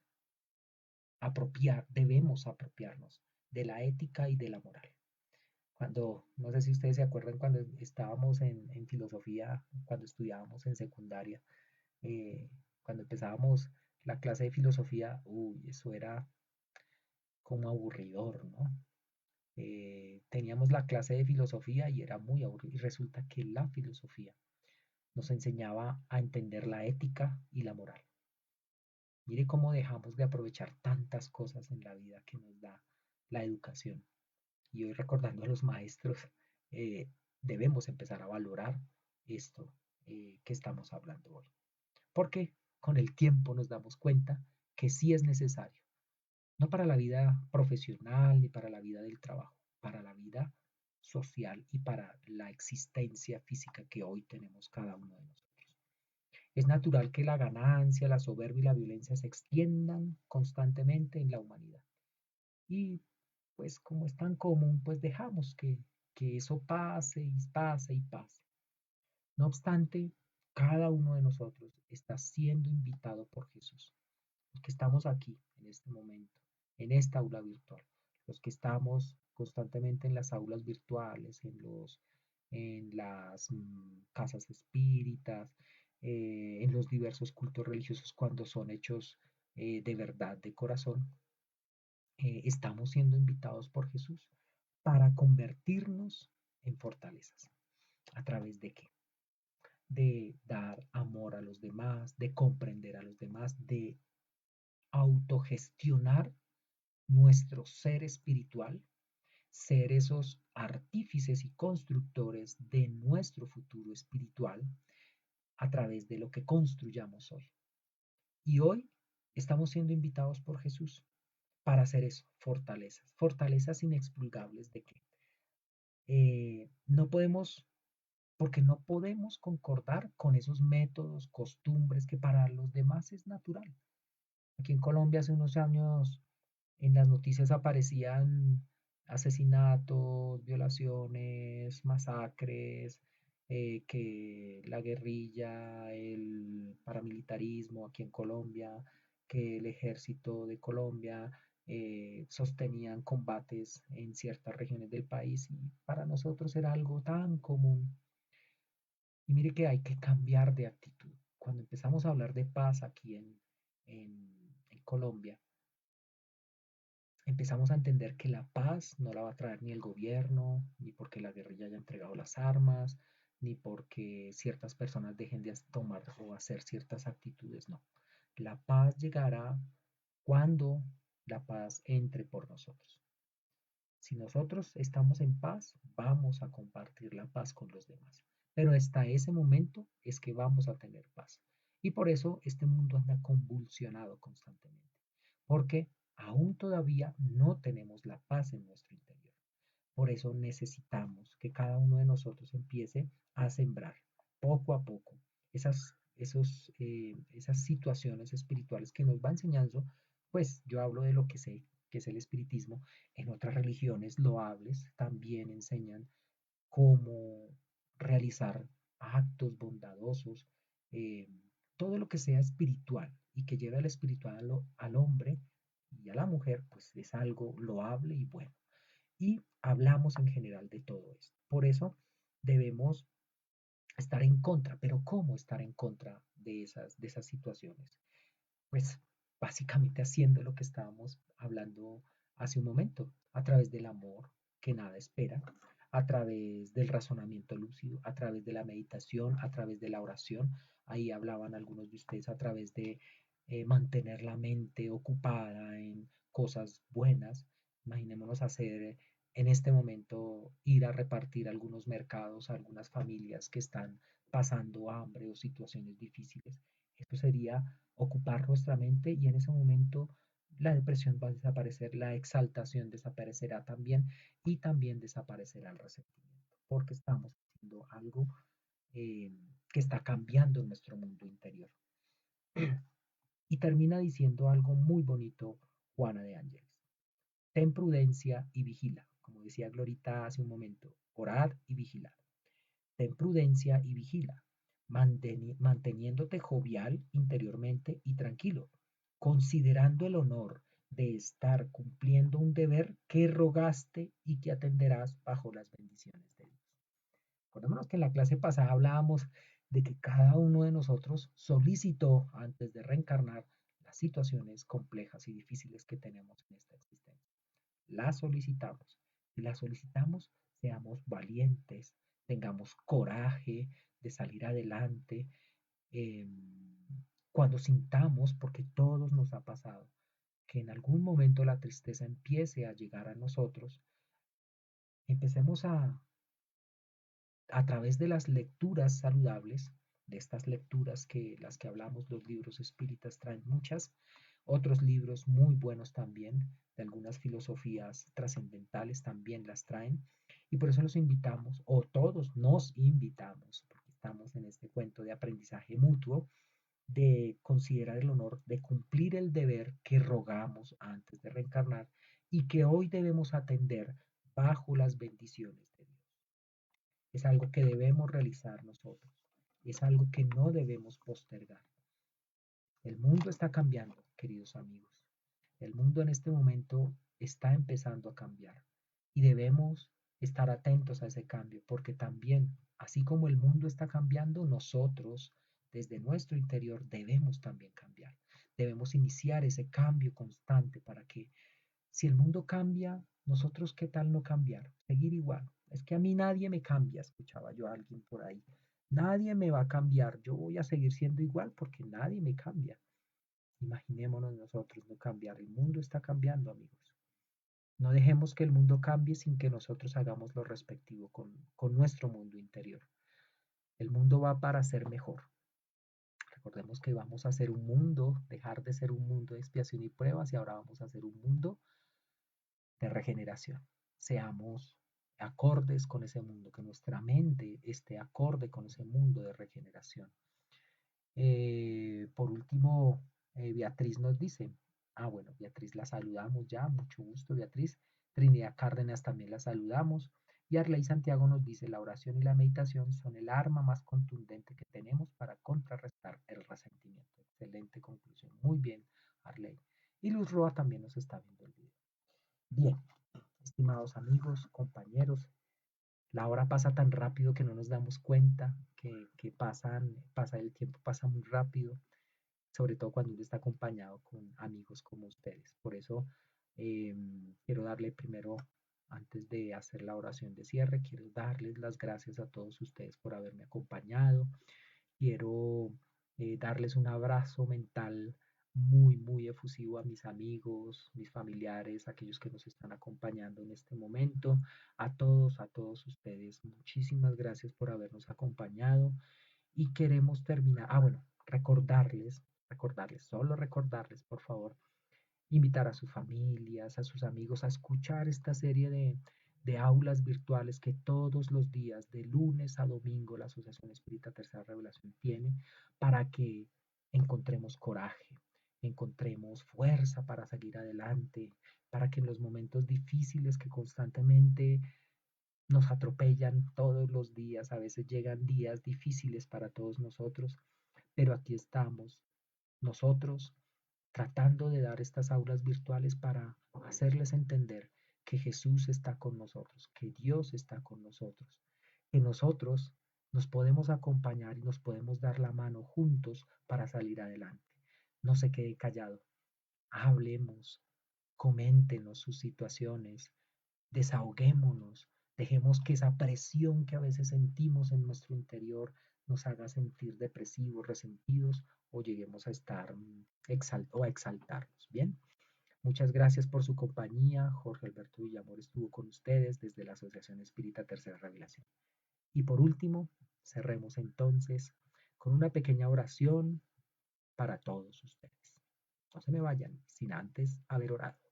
debemos apropiarnos de la ética y de la moral. No sé si ustedes se acuerdan cuando estábamos en filosofía, cuando estudiábamos en secundaria, eh, cuando empezábamos la clase de filosofía, uy, eso era como aburridor, ¿no? Teníamos la clase de filosofía y era muy aburrido. Y resulta que la filosofía nos enseñaba a entender la ética y la moral. Mire cómo dejamos de aprovechar tantas cosas en la vida que nos da la educación. Y hoy recordando a los maestros, eh, debemos empezar a valorar esto que estamos hablando hoy. Porque con el tiempo nos damos cuenta que sí es necesario, no para la vida profesional ni para la vida del trabajo, para la vida social y para la existencia física que hoy tenemos cada uno de nosotros. Es natural que la ganancia, la soberbia y la violencia se extiendan constantemente en la humanidad. Y pues como es tan común, pues dejamos que eso pase y pase y pase. No obstante, cada uno de nosotros está siendo invitado por Jesús. Los que estamos aquí en este momento, en esta aula virtual, los que estamos constantemente en las aulas virtuales, en las casas espíritas, en los diversos cultos religiosos cuando son hechos de verdad, de corazón, estamos siendo invitados por Jesús para convertirnos en fortalezas. ¿A través de qué? De dar amor a los demás, de comprender a los demás, de autogestionar nuestro ser espiritual, ser esos artífices y constructores de nuestro futuro espiritual a través de lo que construyamos hoy. Y hoy estamos siendo invitados por Jesús para hacer eso, fortalezas, fortalezas inexpugnables de que no podemos, porque no podemos concordar con esos métodos, costumbres que para los demás es natural. Aquí en Colombia hace unos años en las noticias aparecían asesinatos, violaciones, masacres, que la guerrilla, el paramilitarismo aquí en Colombia, que el ejército de Colombia sostenían combates en ciertas regiones del país y para nosotros era algo tan común. Y mire que hay que cambiar de actitud. Cuando empezamos a hablar de paz aquí en Colombia, empezamos a entender que la paz no la va a traer ni el gobierno, ni porque la guerrilla haya entregado las armas, ni porque ciertas personas dejen de tomar o hacer ciertas actitudes, no. La paz llegará cuando la paz entre por nosotros. Si nosotros estamos en paz, vamos a compartir la paz con los demás. Pero hasta ese momento es que vamos a tener paz. Y por eso este mundo anda convulsionado constantemente. Porque aún todavía no tenemos la paz en nuestro interior. Por eso necesitamos que cada uno de nosotros empiece a sembrar poco a poco esas situaciones espirituales que nos va enseñando, pues yo hablo de lo que sé, que es el espiritismo. En otras religiones loables también enseñan cómo realizar actos bondadosos, eh, todo lo que sea espiritual y que lleve al espiritual al hombre y a la mujer, pues es algo loable y bueno. Y hablamos en general de todo esto. Por eso debemos estar en contra, pero ¿cómo estar en contra de esas situaciones? Pues básicamente haciendo lo que estábamos hablando hace un momento, a través del amor que nada espera, a través del razonamiento lúcido, a través de la meditación, a través de la oración. Ahí hablaban algunos de ustedes a través de mantener la mente ocupada en cosas buenas. Imaginémonos hacer en este momento ir a repartir algunos mercados a algunas familias que están pasando hambre o situaciones difíciles. Esto sería ocupar nuestra mente y en ese momento la depresión va a desaparecer, la exaltación desaparecerá también y también desaparecerá el resentimiento, porque estamos haciendo algo eh, que está cambiando en nuestro mundo interior. Y termina diciendo algo muy bonito Juana de Ángeles. Ten prudencia y vigila, como decía Glorita hace un momento, orad y vigilad. Ten prudencia y vigila, manteniéndote jovial interiormente y tranquilo, considerando el honor de estar cumpliendo un deber que rogaste y que atenderás bajo las bendiciones de Dios. Acordémonos que en la clase pasada hablábamos de que cada uno de nosotros solicitó antes de reencarnar las situaciones complejas y difíciles que tenemos en esta existencia. Las solicitamos. Si las solicitamos, seamos valientes, tengamos coraje de salir adelante. eh, Cuando sintamos, porque todos nos ha pasado, que en algún momento la tristeza empiece a llegar a nosotros, empecemos a través de las lecturas saludables, de estas lecturas que las que hablamos, los libros espíritas traen muchas, otros libros muy buenos también, de algunas filosofías trascendentales también las traen, y por eso los invitamos, o todos nos invitamos, porque estamos en este cuento de aprendizaje mutuo, de considerar el honor de cumplir el deber que rogamos antes de reencarnar y que hoy debemos atender bajo las bendiciones de Dios. Es algo que debemos realizar nosotros. Es algo que no debemos postergar. El mundo está cambiando, queridos amigos. El mundo en este momento está empezando a cambiar y debemos estar atentos a ese cambio porque también, así como el mundo está cambiando, nosotros desde nuestro interior debemos también cambiar. Debemos iniciar ese cambio constante para que si el mundo cambia, nosotros qué tal no cambiar, seguir igual. Es que a mí nadie me cambia, escuchaba yo a alguien por ahí. Nadie me va a cambiar, yo voy a seguir siendo igual porque nadie me cambia. Imaginémonos nosotros no cambiar, el mundo está cambiando, amigos. No dejemos que el mundo cambie sin que nosotros hagamos lo respectivo con nuestro mundo interior. El mundo va para ser mejor. Recordemos que vamos a hacer un mundo, dejar de ser un mundo de expiación y pruebas y ahora vamos a hacer un mundo de regeneración. Seamos acordes con ese mundo, que nuestra mente esté acorde con ese mundo de regeneración. Por último, Beatriz nos dice, bueno, Beatriz la saludamos ya, mucho gusto Beatriz. Trinidad Cárdenas también la saludamos. Y Arley Santiago nos dice, la oración y la meditación son el arma más contundente que tenemos para contrarrestar el resentimiento. Excelente conclusión. Muy bien, Arley. Y Luz Roa también nos está viendo el video. Bien, estimados amigos, compañeros, la hora pasa tan rápido que no nos damos cuenta que pasa el tiempo, pasa muy rápido, sobre todo cuando uno está acompañado con amigos como ustedes. Por eso quiero darle primero, antes de hacer la oración de cierre, quiero darles las gracias a todos ustedes por haberme acompañado. Quiero darles un abrazo mental muy, muy efusivo a mis amigos, mis familiares, aquellos que nos están acompañando en este momento, a todos ustedes. Muchísimas gracias por habernos acompañado y queremos terminar. Bueno, solo recordarles, por favor, invitar a sus familias, a sus amigos a escuchar esta serie de aulas virtuales que todos los días, de lunes a domingo, la Asociación Espírita Tercera Revelación tiene para que encontremos coraje, encontremos fuerza para seguir adelante, para que en los momentos difíciles que constantemente nos atropellan todos los días, a veces llegan días difíciles para todos nosotros, pero aquí estamos nosotros tratando de dar estas aulas virtuales para hacerles entender que Jesús está con nosotros, que Dios está con nosotros, que nosotros nos podemos acompañar y nos podemos dar la mano juntos para salir adelante. No se quede callado, hablemos, coméntenos sus situaciones, desahoguémonos, dejemos que esa presión que a veces sentimos en nuestro interior nos haga sentir depresivos, resentidos o lleguemos a estar o a exaltarnos. Bien, muchas gracias por su compañía. Jorge Alberto Villamor estuvo con ustedes desde la Asociación Espírita Tercera Revelación. Y por último, cerremos entonces con una pequeña oración para todos ustedes. No se me vayan sin antes haber orado.